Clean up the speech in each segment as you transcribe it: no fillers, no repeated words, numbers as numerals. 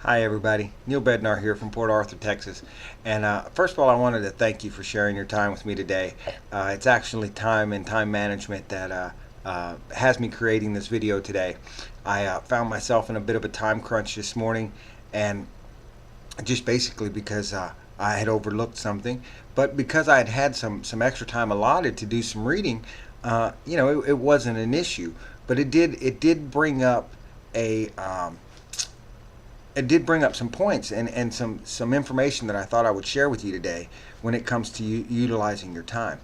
Hi, everybody. Neil Bednar here from Port Arthur, Texas. And first of all, I wanted to thank you for sharing your time with me today. It's actually time and time management that has me creating this video today. I found myself in a bit of a time crunch this morning, and just basically because I had overlooked something, but because I had had some extra time allotted to do some reading, it wasn't an issue. But it did bring up a it did bring up some points and some information that I thought I would share with you today when it comes to utilizing your time.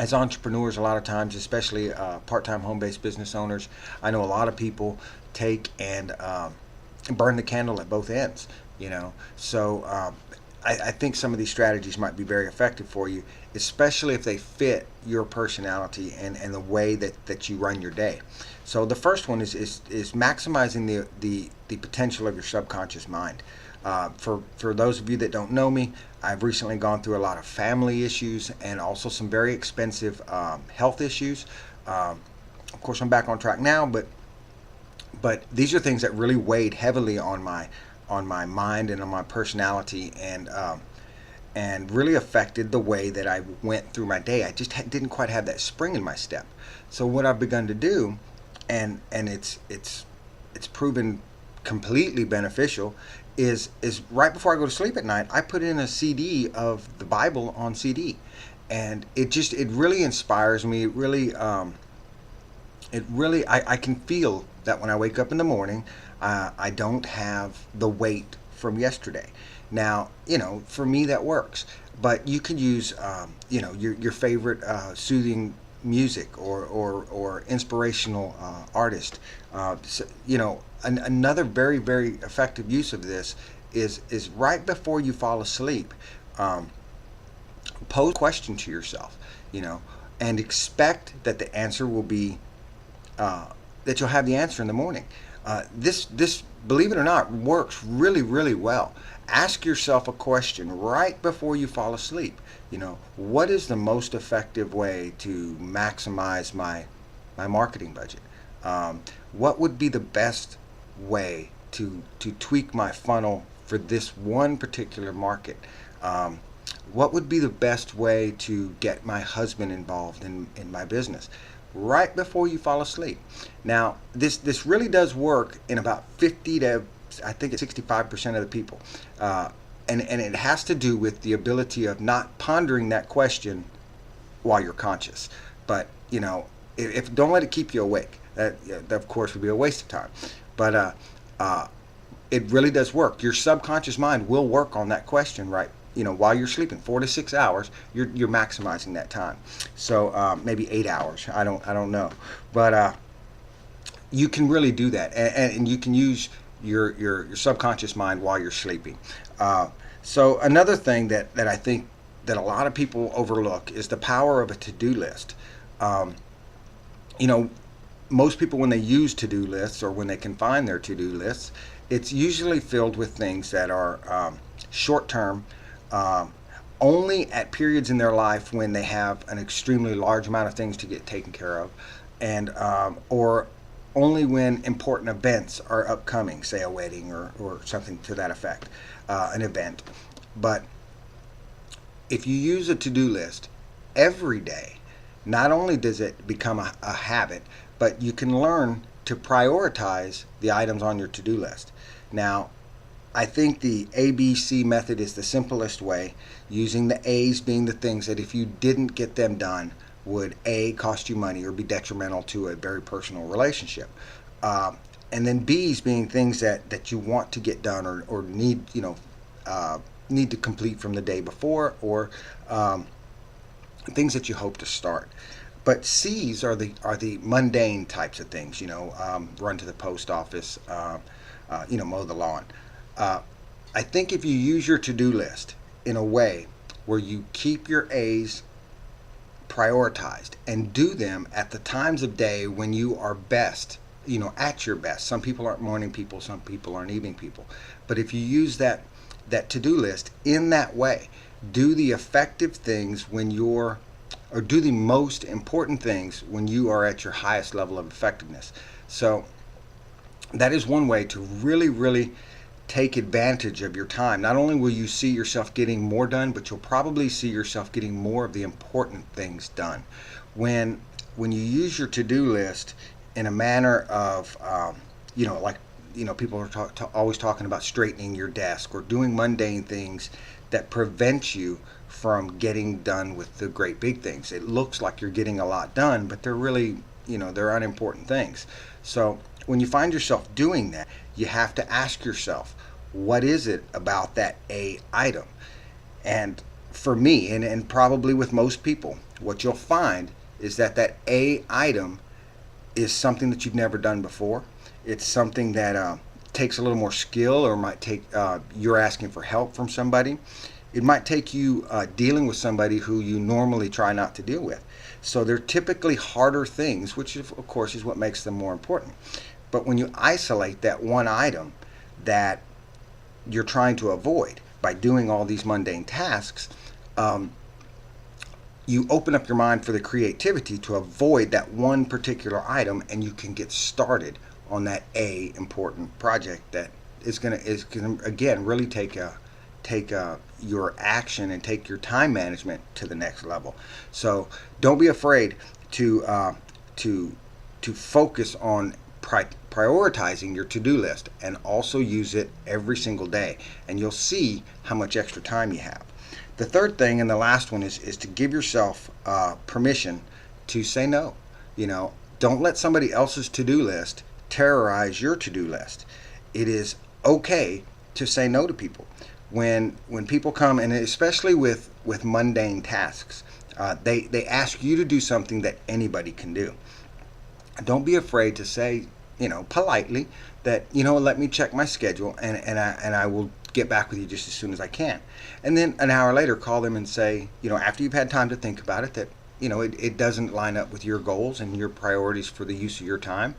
As entrepreneurs, a lot of times, especially part-time home-based business owners, I know a lot of people take and burn the candle at both ends. So I think some of these strategies might be very effective for you, especially if they fit your personality and the way that you run your day. So the first one is maximizing the potential of your subconscious mind. For those of you that don't know me, I've recently gone through a lot of family issues and also some very expensive health issues. Of course, I'm back on track now, but these are things that really weighed heavily on my mind and on my personality, and really affected the way that I went through my day. I just didn't quite have that spring in my step. So what I've begun to do, and it's proven completely beneficial, is right before I go to sleep at night, I put in a CD of the Bible on CD, and it really inspires me. I can feel that when I wake up in the morning, I don't have the weight from yesterday. Now, for me that works, but you can use, your favorite soothing music or inspirational artist. Another very, very effective use of this is right before you fall asleep. Pose a question to yourself, and expect that the answer will be that you'll have the answer in the morning. This, believe it or not, works really, really well. Ask yourself a question right before you fall asleep. What is the most effective way to maximize my marketing budget? What would be the best way to tweak my funnel for this one particular market? What would be the best way to get my husband involved in my business? Right before you fall asleep. Now, this really does work in about 50 to, I think it's 65% of the people. And it has to do with the ability of not pondering that question while you're conscious. But, if don't let it keep you awake. That of course would be a waste of time. But it really does work. Your subconscious mind will work on that question right while you're sleeping. 4 to 6 hours, you're maximizing that time. So maybe 8 hours. I don't know, but you can really do that, and you can use your subconscious mind while you're sleeping. So another thing that I think that a lot of people overlook is the power of a to-do list. Most people, when they use to-do lists or when they can find their to-do lists, it's usually filled with things that are short-term, only at periods in their life when they have an extremely large amount of things to get taken care of, and or only when important events are upcoming, say a wedding or something to that effect, an event. But if you use a to-do list every day, not only does it become a habit, but you can learn to prioritize the items on your to-do list. Now, I think the ABC method is the simplest way, using the A's being the things that if you didn't get them done would A, cost you money or be detrimental to a very personal relationship. And then B's being things that you want to get done or need, need to complete from the day before, or things that you hope to start. But C's are the mundane types of things, run to the post office, mow the lawn. I think if you use your to-do list in a way where you keep your A's prioritized and do them at the times of day when you are best, at your best. Some people aren't morning people, some people aren't evening people. But if you use that to-do list in that way, do the effective things or do the most important things when you are at your highest level of effectiveness. So that is one way to really, really take advantage of your time. Not only will you see yourself getting more done, but you'll probably see yourself getting more of the important things done. When when you use your to-do list in a manner of, like, people are always talking about straightening your desk or doing mundane things that prevent you from getting done with the great big things. It looks like you're getting a lot done, but they're really, they're unimportant things. So when you find yourself doing that, you have to ask yourself, what is it about that A item? And for me, and probably with most people, what you'll find is that that A item is something that you've never done before. It's something that takes a little more skill, or might take, you're asking for help from somebody. It might take you dealing with somebody who you normally try not to deal with. So they're typically harder things, which of course is what makes them more important. But when you isolate that one item that you're trying to avoid by doing all these mundane tasks, you open up your mind for the creativity to avoid that one particular item, and you can get started on that A important project that is gonna again really take your action and take your time management to the next level. So don't be afraid to focus on prioritizing your to-do list, and also use it every single day, and you'll see how much extra time you have. The third thing, and the last one, is to give yourself permission to say no. Don't let somebody else's to-do list terrorize your to-do list. It is okay to say no to people. When people come, and especially with mundane tasks, they ask you to do something that anybody can do. Don't be afraid to say, politely, that, let me check my schedule, and I will get back with you just as soon as I can. And then an hour later, call them and say, after you've had time to think about it, that, it doesn't line up with your goals and your priorities for the use of your time.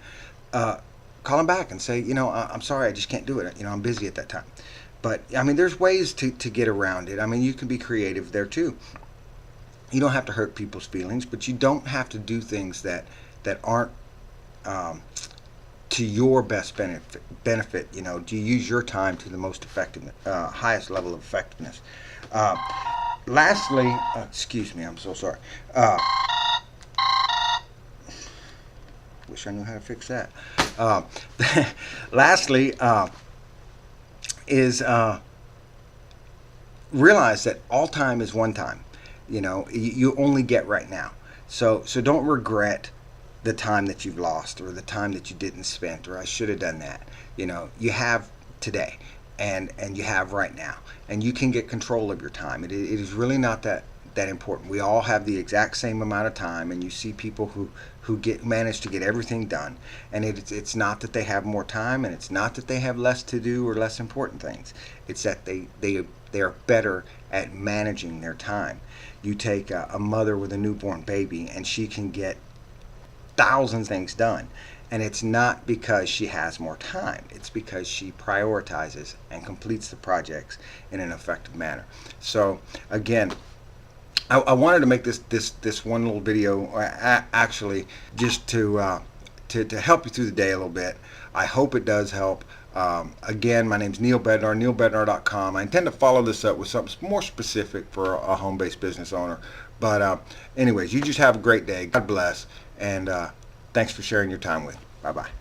Call them back and say, I'm sorry, I just can't do it. I'm busy at that time. But there's ways to get around it. You can be creative there too. You don't have to hurt people's feelings, but you don't have to do things that aren't to your best benefit. Do you use your time to the most effective, highest level of effectiveness? Lastly, excuse me, I'm so sorry. Wish I knew how to fix that. Lastly, is realize that all time is one time. You only get right now. So don't regret the time that you've lost, or the time that you didn't spend, or I should have done that. You have today, and you have right now, and you can get control of your time. It is really not that important. We all have the exact same amount of time, and you see people who manage to get everything done, and it's not that they have more time, and it's not that they have less to do or less important things. It's that they are better at managing their time. You take a mother with a newborn baby, and she can get thousands of things done, and it's not because she has more time. It's because she prioritizes and completes the projects in an effective manner. So again, I wanted to make this one little video, actually, just to help you through the day a little bit. I hope it does help. Again, my name's Neil Bednar, neilbednar.com. I intend to follow this up with something more specific for a home-based business owner. But anyways, you just have a great day. God bless, and thanks for sharing your time with me. Bye-bye.